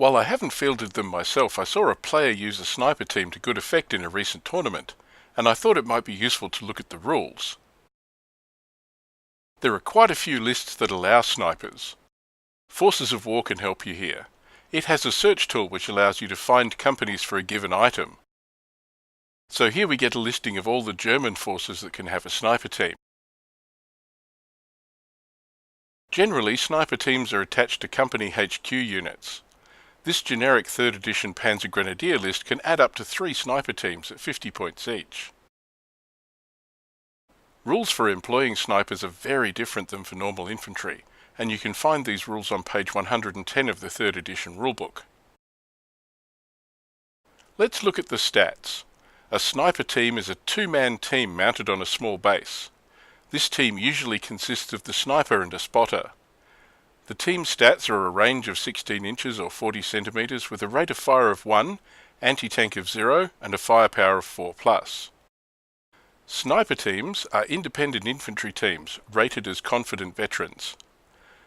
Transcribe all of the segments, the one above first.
While I haven't fielded them myself, I saw a player use a sniper team to good effect in a recent tournament, and I thought it might be useful to look at the rules. There are quite a few lists that allow snipers. Forces of War can help you here. It has a search tool which allows you to find companies for a given item. So here we get a listing of all the German forces that can have a sniper team. Generally, sniper teams are attached to company HQ units. This generic 3rd edition Panzer Grenadier list can add up to 3 sniper teams at 50 points each. Rules for employing snipers are very different than for normal infantry, and you can find these rules on page 110 of the 3rd edition rulebook. Let's look at the stats. A sniper team is a 2-man team mounted on a small base. This team usually consists of the sniper and a spotter. The team stats are a range of 16 inches or 40 centimeters with a rate of fire of 1, anti-tank of 0, and a firepower of 4+. Sniper teams are independent infantry teams, rated as confident veterans.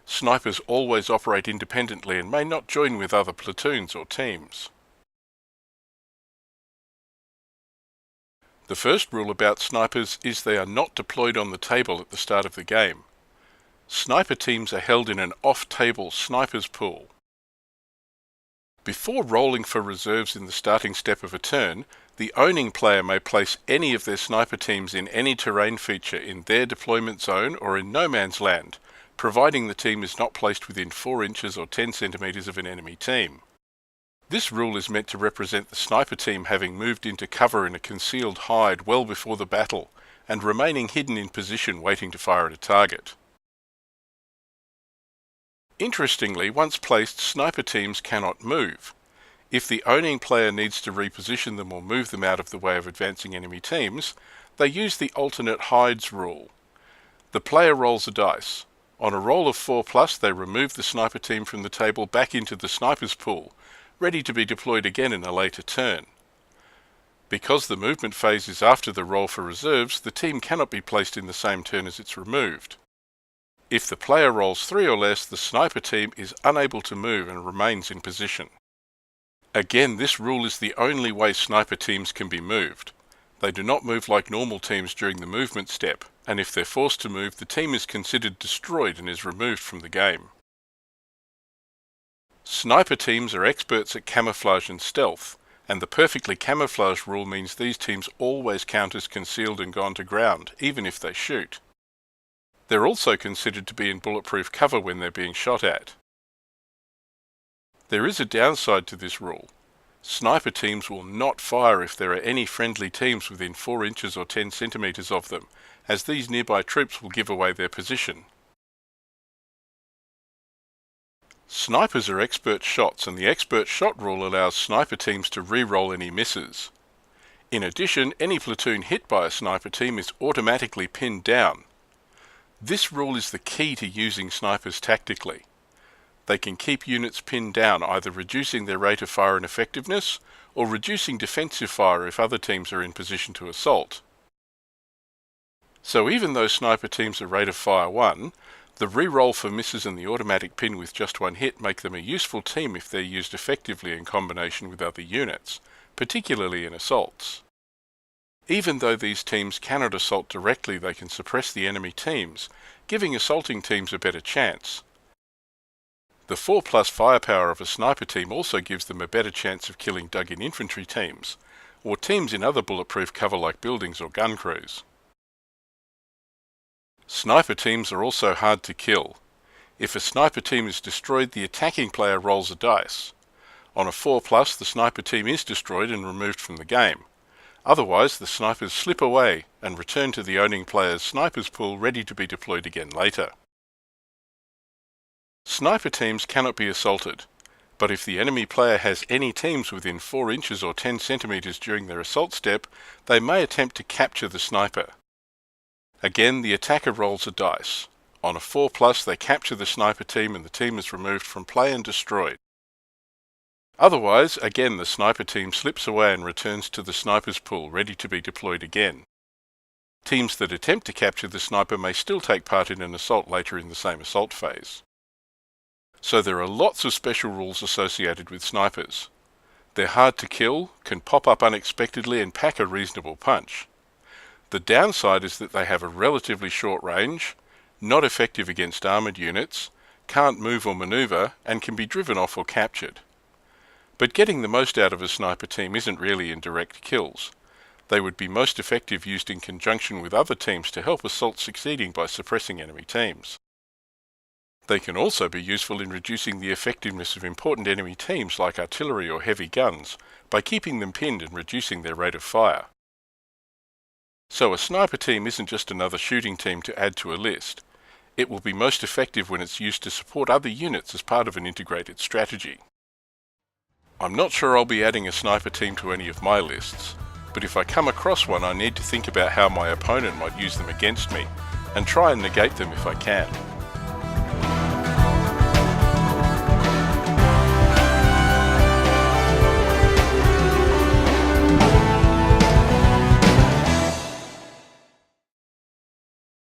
Snipers always operate independently and may not join with other platoons or teams. The first rule about snipers is they are not deployed on the table at the start of the game. Sniper teams are held in an off-table snipers pool. Before rolling for reserves in the starting step of a turn, the owning player may place any of their sniper teams in any terrain feature in their deployment zone or in no man's land, providing the team is not placed within 4 inches or 10 centimeters of an enemy team. This rule is meant to represent the sniper team having moved into cover in a concealed hide well before the battle and remaining hidden in position waiting to fire at a target. Interestingly, once placed, sniper teams cannot move. If the owning player needs to reposition them or move them out of the way of advancing enemy teams, they use the alternate hides rule. The player rolls a dice. On a roll of 4+, they remove the sniper team from the table back into the sniper's pool, ready to be deployed again in a later turn. Because the movement phase is after the roll for reserves, the team cannot be placed in the same turn as it's removed. If the player rolls 3 or less, the sniper team is unable to move and remains in position. Again, this rule is the only way sniper teams can be moved. They do not move like normal teams during the movement step, and if they're forced to move, the team is considered destroyed and is removed from the game. Sniper teams are experts at camouflage and stealth, and the perfectly camouflaged rule means these teams always count as concealed and gone to ground, even if they shoot. They're also considered to be in bulletproof cover when they're being shot at. There is a downside to this rule. Sniper teams will not fire if there are any friendly teams within 4 inches or 10 centimeters of them, as these nearby troops will give away their position. Snipers are expert shots, and the expert shot rule allows sniper teams to re-roll any misses. In addition, any platoon hit by a sniper team is automatically pinned down. This rule is the key to using snipers tactically. They can keep units pinned down, either reducing their rate of fire and effectiveness, or reducing defensive fire if other teams are in position to assault. So even though sniper teams are rate of fire 1, the re-roll for misses and the automatic pin with just 1 hit make them a useful team if they're used effectively in combination with other units, particularly in assaults. Even though these teams cannot assault directly, they can suppress the enemy teams, giving assaulting teams a better chance. The 4+ firepower of a sniper team also gives them a better chance of killing dug-in infantry teams, or teams in other bulletproof cover like buildings or gun crews. Sniper teams are also hard to kill. If a sniper team is destroyed, the attacking player rolls a dice. On a 4+, the sniper team is destroyed and removed from the game. Otherwise, the snipers slip away and return to the owning player's snipers pool ready to be deployed again later. Sniper teams cannot be assaulted, but if the enemy player has any teams within 4 inches or 10 centimeters during their assault step, they may attempt to capture the sniper. Again, the attacker rolls a dice. On a 4+, they capture the sniper team and the team is removed from play and destroyed. Otherwise, again the sniper team slips away and returns to the sniper's pool ready to be deployed again. Teams that attempt to capture the sniper may still take part in an assault later in the same assault phase. So there are lots of special rules associated with snipers. They're hard to kill, can pop up unexpectedly and pack a reasonable punch. The downside is that they have a relatively short range, not effective against armoured units, can't move or manoeuvre, and can be driven off or captured. But getting the most out of a sniper team isn't really in direct kills. They would be most effective used in conjunction with other teams to help assault succeeding by suppressing enemy teams. They can also be useful in reducing the effectiveness of important enemy teams like artillery or heavy guns by keeping them pinned and reducing their rate of fire. So a sniper team isn't just another shooting team to add to a list. It will be most effective when it's used to support other units as part of an integrated strategy. I'm not sure I'll be adding a sniper team to any of my lists, but if I come across one I need to think about how my opponent might use them against me, and try and negate them if I can.